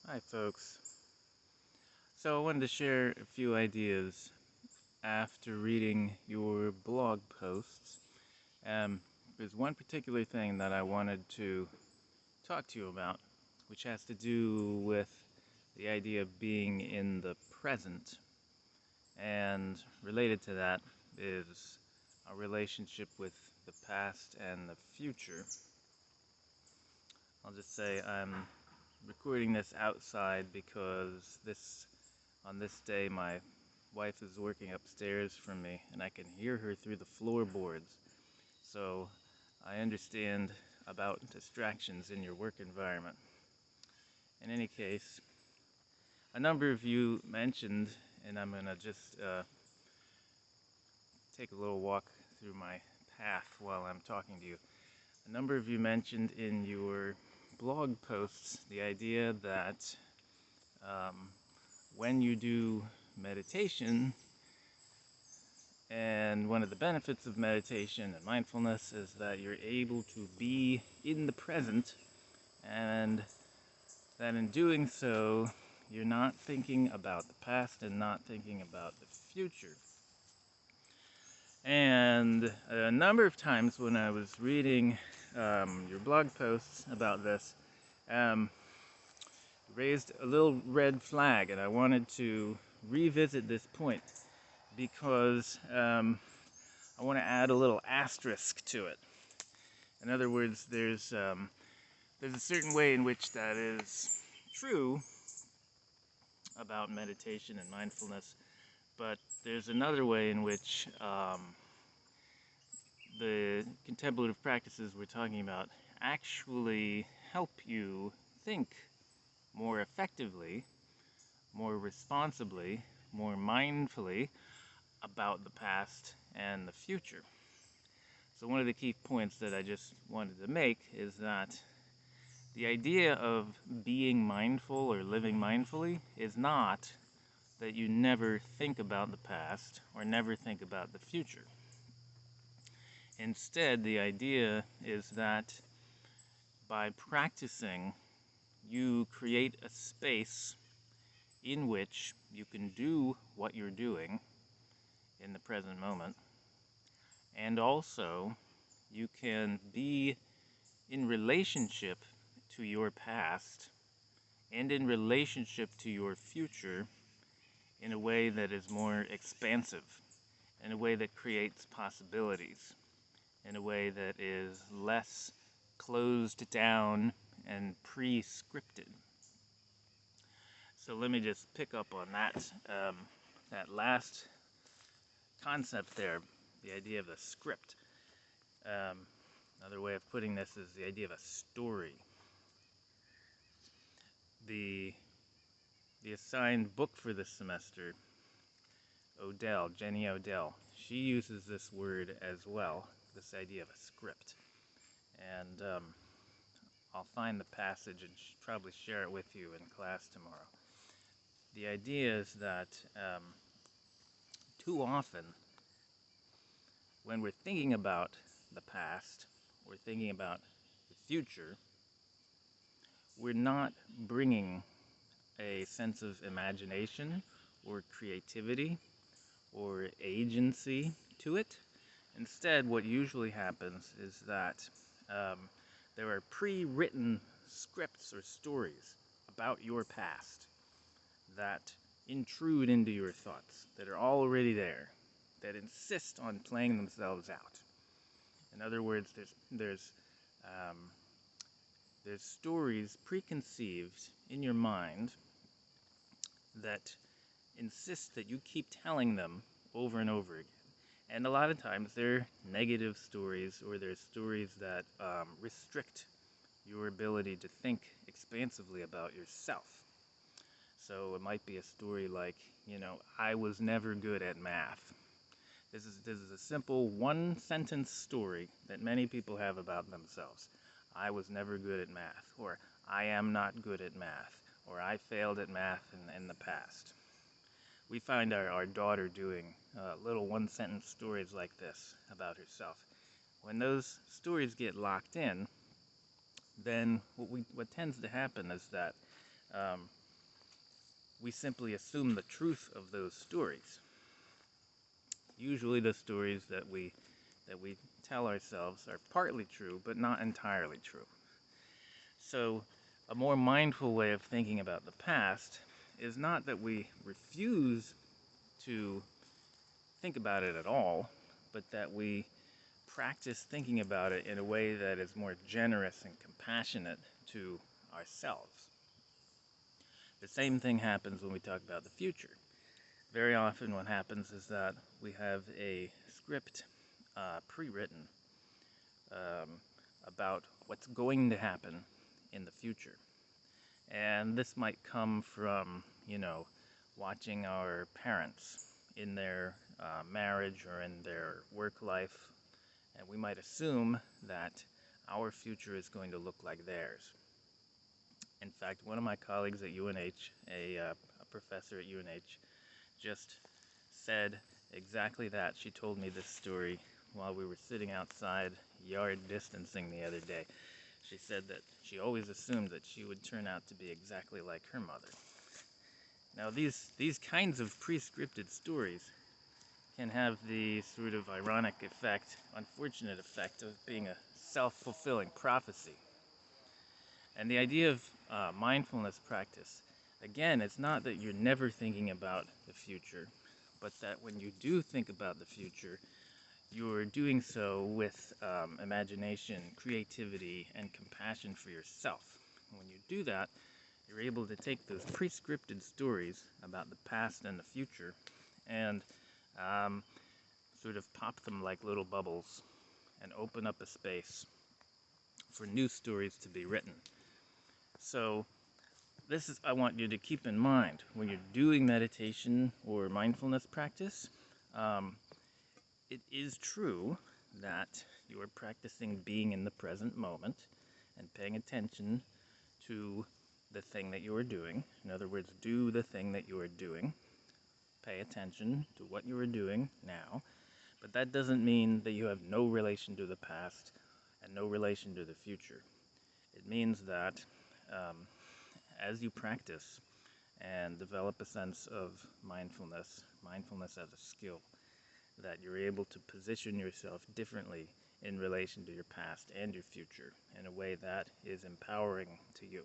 Hi, folks. So, I wanted to share a few ideas after reading your blog posts. Um, there's one particular thing that I wanted to talk to you about, which has to do with the idea of being in the present. And related to that is our relationship with the past and the future. I'll just say I'm recording this outside because on this day my wife is working upstairs from me and I can hear her through the floorboards. So I understand about distractions in your work environment. In any case, a number of you mentioned, and I'm going to just take a little walk through my path while I'm talking to you. A number of you mentioned in your blog posts the idea that um, when you do meditation, and one of the benefits of meditation and mindfulness is that you're able to be in the present, and that in doing so, you're not thinking about the past and not thinking about the future. And a number of times when I was reading your blog posts about this, um, raised a little red flag, and I wanted to revisit this point because I want to add a little asterisk to it. In other words, there's a certain way in which that is true about meditation and mindfulness, but there's another way in which the contemplative practices we're talking about actually help you think more effectively, more responsibly, more mindfully about the past and the future. So one of the key points that I just wanted to make is that the idea of being mindful or living mindfully is not that you never think about the past or never think about the future. Instead, the idea is that by practicing, you create a space in which you can do what you're doing in the present moment, and also you can be in relationship to your past and in relationship to your future in a way that is more expansive, in a way that creates possibilities, in a way that is less closed down and pre-scripted. So let me just pick up on that last concept there, the idea of the script. Another way of putting this is the idea of a story. The assigned book for this semester, Jenny Odell, she uses this word as well, this idea of a script. And I'll find the passage and probably share it with you in class tomorrow. The idea is that too often, when we're thinking about the past or thinking about the future, we're not bringing a sense of imagination or creativity or agency to it. Instead, what usually happens is that there are pre-written scripts or stories about your past that intrude into your thoughts, that are already there, that insist on playing themselves out. In other words, um, there's stories preconceived in your mind that insist that you keep telling them over and over again. And a lot of times they're negative stories, or they're stories that restrict your ability to think expansively about yourself. So it might be a story like, I was never good at math. This is a simple one-sentence story that many people have about themselves. I was never good at math, or I am not good at math, or I failed at math in the past. We find our daughter doing little one-sentence stories like this about herself. When those stories get locked in, then what tends to happen is that um, we simply assume the truth of those stories. Usually, the stories that we tell ourselves are partly true, but not entirely true. So, a more mindful way of thinking about the past is not that we refuse to think about it at all, but that we practice thinking about it in a way that is more generous and compassionate to ourselves. The same thing happens when we talk about the future. Very often, what happens is that we have a script pre written um, about what's going to happen in the future. And this might come from, watching our parents in their marriage or in their work life. And we might assume that our future is going to look like theirs. In fact, one of my colleagues at UNH, a professor at UNH, just said exactly that. She told me this story while we were sitting outside yard distancing the other day. She said that she always assumed that she would turn out to be exactly like her mother. Now, these kinds of pre-scripted stories can have the sort of ironic effect, unfortunate effect of being a self-fulfilling prophecy. And the idea of mindfulness practice, again, it's not that you're never thinking about the future, but that when you do think about the future, you're doing so with imagination, creativity, and compassion for yourself. When you do that, you're able to take those pre-scripted stories about the past and the future and um, sort of pop them like little bubbles and open up a space for new stories to be written. So this is I want you to keep in mind when you're doing meditation or mindfulness practice. Um, it is true that you are practicing being in the present moment and paying attention to the thing that you are doing. In other words, do the thing that you are doing. Pay attention to what you are doing now. But that doesn't mean that you have no relation to the past and no relation to the future. It means that um, as you practice and develop a sense of mindfulness as a skill, that you're able to position yourself differently in relation to your past and your future in a way that is empowering to you.